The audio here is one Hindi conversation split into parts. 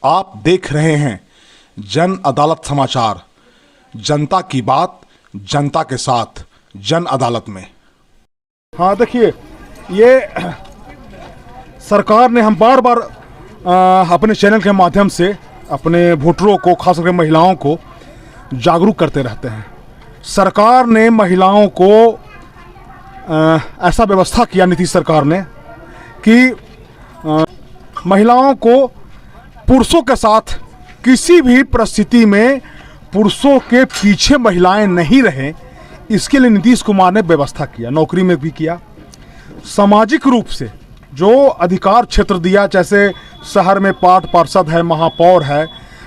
आप देख रहे हैं जन अदालत समाचार, जनता की बात जनता के साथ, जन अदालत में। हाँ देखिए, ये सरकार ने, हम बार बार अपने चैनल के माध्यम से अपने वोटरों को, खास करके महिलाओं को जागरूक करते रहते हैं। सरकार ने महिलाओं को ऐसा व्यवस्था किया, नीतीश सरकार ने, कि महिलाओं को पुरुषों के साथ किसी भी परिस्थिति में पुरुषों के पीछे महिलाएं नहीं रहें, इसके लिए नीतीश कुमार ने व्यवस्था किया। नौकरी में भी किया, सामाजिक रूप से जो अधिकार क्षेत्र दिया, जैसे शहर में पाठ पार्षद है, महापौर है,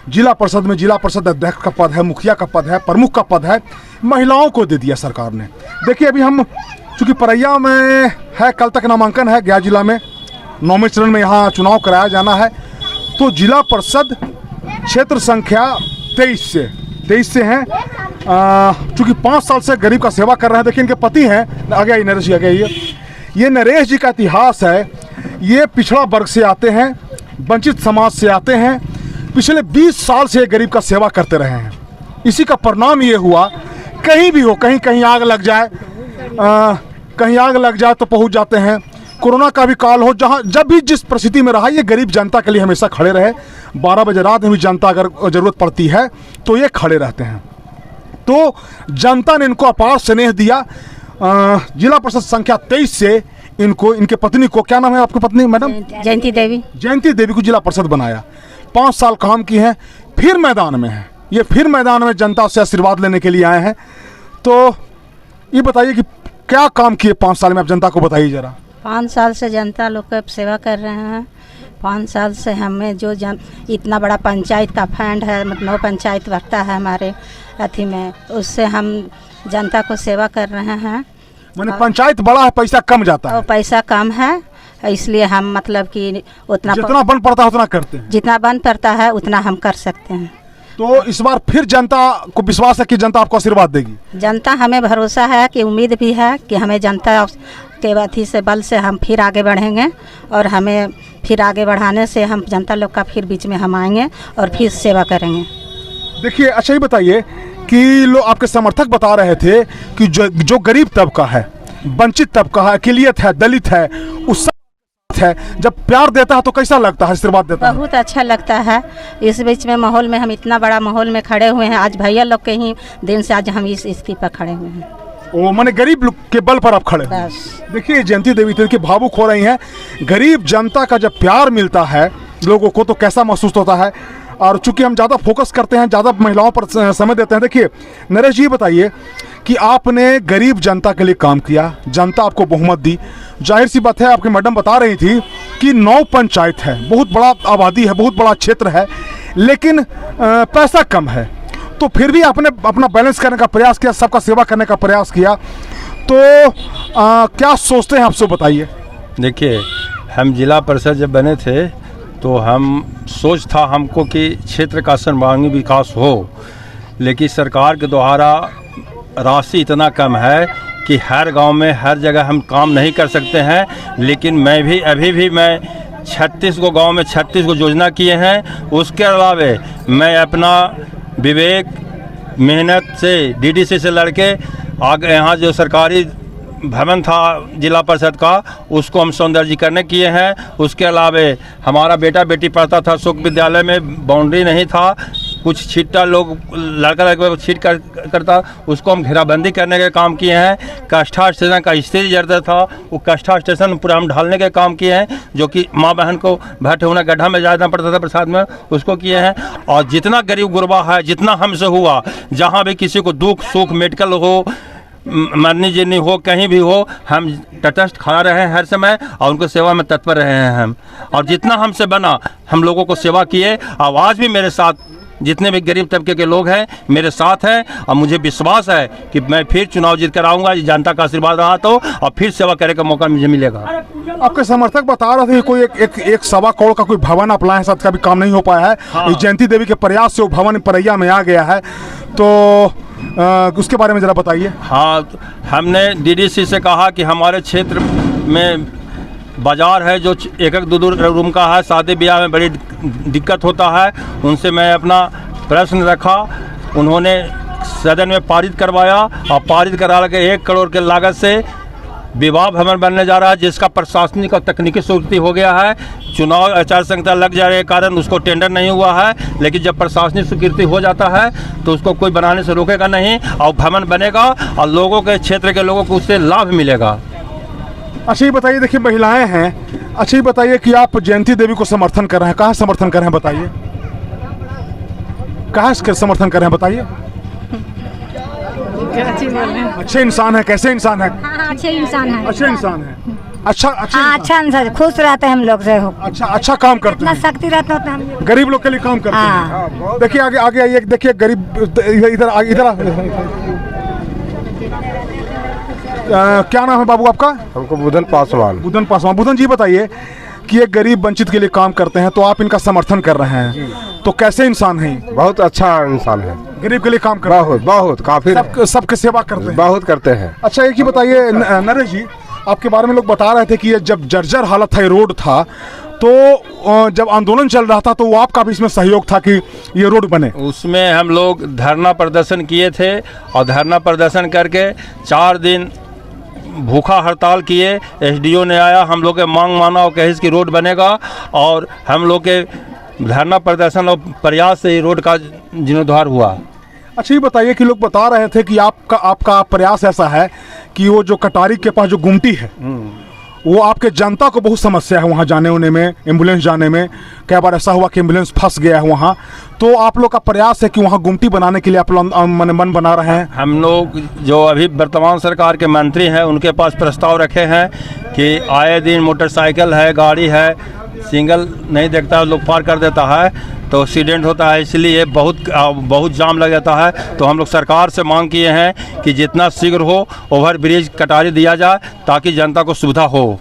जिला परिषद में जिला परिषद अध्यक्ष का पद है, मुखिया का पद है, प्रमुख का पद है, महिलाओं को दे दिया सरकार ने। देखिए, अभी हम चूँकि परैया में है, कल तक नामांकन है, गया जिला में 9वें चरण में यहाँ चुनाव कराया जाना है। तो जिला परिषद क्षेत्र संख्या 23 से हैं, चूँकि 5 साल से गरीब का सेवा कर रहे हैं। देखिए, इनके पति हैं, आ गया नरेश जी, आ गया। ये नरेश जी का इतिहास है। ये पिछड़ा वर्ग से आते हैं, वंचित समाज से आते हैं, पिछले 20 साल से गरीब का सेवा करते रहे हैं। इसी का परिणाम ये हुआ, कहीं भी हो, कहीं आग लग जाए, कहीं आग लग जाए तो पहुंच जाते हैं। कोरोना का भी काल हो, जहां जब भी जिस परिस्थिति में रहा, ये गरीब जनता के लिए हमेशा खड़े रहे। 12 बजे रात में भी जनता अगर ज़रूरत पड़ती है तो ये खड़े रहते हैं। तो जनता ने इनको अपार स्नेह दिया। जिला परिषद संख्या 23 से इनको, इनके पत्नी को, क्या नाम है आपकी पत्नी मैडम? जयंती देवी। जयंती देवी को जिला परिषद बनाया। 5 साल काम की हैं, फिर मैदान में है। ये फिर मैदान में जनता से आशीर्वाद लेने के लिए आए हैं। तो ये बताइए कि क्या काम किए 5 साल में, आप जनता को बताइए जरा। 5 साल से जनता लोग का सेवा कर रहे हैं। 5 साल से हमें जो इतना बड़ा पंचायत का फंड है, मतलब पंचायत बढ़ता है हमारे अथी में, उससे हम जनता को सेवा कर रहे हैं। मैंने पंचायत बड़ा है, पैसा कम जाता है। पैसा कम है, इसलिए हम मतलब कि उतना जितना बन पड़ता है उतना करते हैं। जितना बन पड़ता है उतना हम कर सकते हैं। तो इस बार फिर जनता को विश्वास है कि जनता आपको आशीर्वाद देगी। जनता, हमें भरोसा है कि उम्मीद भी है कि हमें जनता के अथी से, बल से हम फिर आगे बढ़ेंगे, और हमें फिर आगे बढ़ाने से हम जनता लोग का फिर बीच में हम आएंगे और फिर सेवा करेंगे। देखिए, अच्छा ये बताइए कि लोग, आपके समर्थक बता रहे थे कि जो गरीब तबका है, वंचित तबका है, अकेलियत है, दलित है, उस है, जब प्यार देता है तो कैसा लगता है, आशीर्वाद देता है? बहुत अच्छा लगता है। इस बीच में माहौल में हम इतना बड़ा माहौल में खड़े हुए हैं, आज भैया लोग के ही दिन से आज हम इस स्थिति पर खड़े हुए हैं। ओ, माने गरीब लोग के बल पर आप खड़े हैं। देखिए, जयंती देवी के भावुक हो रही हैं। गरीब जनता का जब प्यार मिलता है लोगों को तो कैसा महसूस होता है। और चूंकि हम ज़्यादा फोकस करते हैं, ज़्यादा महिलाओं पर समय देते हैं। देखिए नरेश जी, बताइए कि आपने गरीब जनता के लिए काम किया, जनता आपको बहुमत दी। जाहिर सी बात है, आपकी मैडम बता रही थी कि 9 पंचायत है, बहुत बड़ा आबादी है, बहुत बड़ा क्षेत्र है, लेकिन पैसा कम है। तो फिर भी आपने अपना बैलेंस करने का प्रयास किया, सबका सेवा करने का प्रयास किया। तो क्या सोचते हैं आप, सब बताइए। देखिए, हम जिला परिषद जब बने थे तो हम सोच था हमको कि क्षेत्र का सर्वांगीण विकास हो, लेकिन सरकार के द्वारा राशि इतना कम है कि हर गांव में हर जगह हम काम नहीं कर सकते हैं। लेकिन मैं भी अभी भी मैं 36 को गांव में 36 को योजना किए हैं। उसके अलावा मैं अपना विवेक मेहनत से डीडीसी से लड़के आगे यहाँ जो सरकारी भवन था जिला परिषद का, उसको हम सौंदर्यीकरण किए हैं। उसके अलावा हमारा बेटा बेटी पढ़ता था सुख विद्यालय में, बाउंड्री नहीं था, कुछ छिट्टा लोग लड़का छीट करता, उसको हम घेराबंदी करने के काम किए हैं। कष्ठा स्टेशन का स्थिति जरता था, वो कष्ठा स्टेशन पूरा हम ढालने के काम किए हैं, जो कि माँ बहन को भट्ट होना गड्ढा में जाना पड़ता था प्रसाद में, उसको किए हैं। और जितना गरीब गुरबा है, जितना हमसे हुआ, जहाँ भी किसी को दुख सुख, मेडिकल हो, मरनी जीनी हो, कहीं भी हो, हम तटस्थ खड़ा रहे हैं हर समय, और उनको सेवा में तत्पर रहे हैं हम। और जितना हमसे बना हम लोगों को सेवा किए। आवाज़ भी मेरे साथ जितने भी गरीब तबके के लोग हैं मेरे साथ हैं, और मुझे विश्वास है कि मैं फिर चुनाव जीत कर आऊँगा, जनता का आशीर्वाद रहा तो, और फिर सेवा करने का मौका मुझे मिलेगा। आपके समर्थक बता रहे थे कोई एक 1.25 करोड़ का कोई भवन अप्लाई है, साथ का भी काम नहीं हो पाया है। हाँ। जयंती देवी के प्रयास से वो भवन परैया में आ गया है, तो उसके बारे में ज़रा बताइए। हाँ, हमने डीडीसी से कहा कि हमारे क्षेत्र में बाज़ार है जो एक एक दो रूम का है, शादी ब्याह में बड़ी दिक्कत होता है। उनसे मैं अपना प्रश्न रखा, उन्होंने सदन में पारित करवाया और पारित करा के 1 करोड़ के लागत से विवाह भवन बनने जा रहा है, जिसका प्रशासनिक और तकनीकी स्वीकृति हो गया है। चुनाव आचार संहिता लग जाने के कारण उसको टेंडर नहीं हुआ है, लेकिन जब प्रशासनिक स्वीकृति हो जाता है तो उसको कोई बनाने से रोकेगा नहीं और भवन बनेगा और लोगों के क्षेत्र के लोगों को उससे लाभ मिलेगा। अच्छा ये बताइए, देखिए महिलाएं हैं, अच्छा ये बताइए कि आप जयंती देवी को समर्थन कर रहे हैं, कहाँ समर्थन कर रहे हैं बताइए, कहाँ इसके समर्थन कर रहे हैं बताइए। अच्छे इंसान है, कैसे इंसान है? हाँ, अच्छे इंसान है। अच्छे इंसान है, अच्छा अच्छा इंसान, खुश रहते हैं हम लोग से। अच्छा काम करते इतना हैं, शक्ति रहता है हम गरीब लोग के लिए काम करते हैं। देखिए आगे आइए, देखिए गरीब इधर क्या नाम है बाबू आपका? हमको बुधन पासवान। बुधन पासवान। बुधन जी बताइए कि एक गरीब वंचित के लिए काम करते हैं तो आप इनका समर्थन कर रहे हैं, तो कैसे इंसान हैं? बहुत अच्छा इंसान है, गरीब के लिए काम करते हैं, बहुत काफी सबके सेवा करते हैं, बहुत करते हैं। अच्छा एक ही बताइए नरेश जी, आपके बारे में लोग बता रहे थे कि ये जब जर्जर हालत था, ये रोड था, तो जब आंदोलन चल रहा था तो वो आपका भी इसमें सहयोग था कि ये रोड बने? उसमें हम लोग धरना प्रदर्शन किए थे और धरना प्रदर्शन करके 4 दिन भूखा हड़ताल किए। एसडीओ ने आया, हम लोग के मांग माना और कही कि रोड बनेगा, और हम लोग के धरना प्रदर्शन और प्रयास से ये रोड का जीर्णोद्धार हुआ। अच्छा ये बताइए कि लोग बता रहे थे कि आपका प्रयास ऐसा है कि वो जो कटारी के पास जो गुमटी है वो आपके जनता को बहुत समस्या है वहाँ जाने होने में, एम्बुलेंस जाने में। कई बार ऐसा हुआ कि एम्बुलेंस फंस गया है वहाँ, तो आप लोग का प्रयास है कि वहाँ गुमटी बनाने के लिए आप लोग मन बना रहे हैं? हम लोग जो अभी वर्तमान सरकार के मंत्री हैं उनके पास प्रस्ताव रखे हैं कि आए दिन मोटरसाइकिल है, गाड़ी है, सिंगल नहीं देखता लोग पार कर देता है तो एक्सीडेंट होता है, इसलिए बहुत जाम लग जाता है। तो हम लोग सरकार से मांग किए हैं कि जितना शीघ्र हो ओवर ब्रिज कटारी दिया जाए ताकि जनता को सुविधा हो।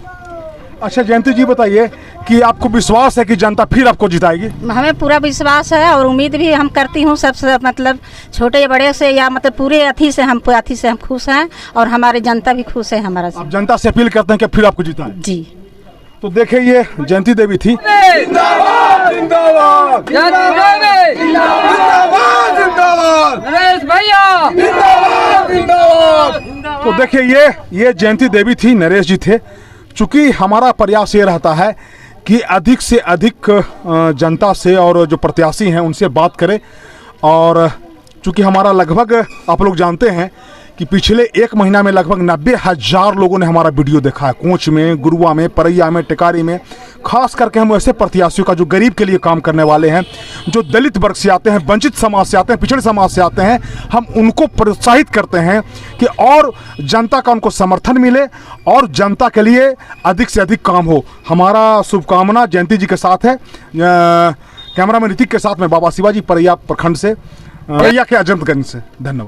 अच्छा जयंती जी बताइए कि आपको विश्वास है कि जनता फिर आपको जिताएगी? हमें पूरा विश्वास है और उम्मीद भी हम करती हूँ सबसे, मतलब छोटे बड़े से या मतलब पूरे अथी से हम खुश हैं और हमारी जनता भी खुश है हमारा से। आप जनता से अपील करते हैं कि फिर आपको जिताएं? जी। तो देखिए ये जयंती देवी थी। जिंदाबाद जिंदाबाद नरेश भैया जिंदाबाद जिंदाबाद। तो देखिए ये जयंती देवी थी, नरेश जी थे। चूंकि हमारा प्रयास ये रहता है कि अधिक से अधिक जनता से और जो प्रत्याशी हैं उनसे बात करें, और चूंकि हमारा लगभग आप लोग जानते हैं कि पिछले 1 महीना में लगभग 90,000 लोगों ने हमारा वीडियो देखा है, कोंच में, गुरुआ में, परैया में, टिकारी में। खास करके हम ऐसे प्रत्याशियों का जो गरीब के लिए काम करने वाले हैं, जो दलित वर्ग से आते हैं, वंचित समाज से आते हैं, पिछड़े समाज से आते हैं, हम उनको प्रोत्साहित करते हैं कि और जनता का उनको समर्थन मिले और जनता के लिए अधिक से अधिक काम हो। हमारा शुभकामना जयंती जी के साथ है। कैमरामैन ऋतिक के साथ में बाबा शिवाजी, परैया प्रखंड से, परैया के अजंतगंज से। धन्यवाद।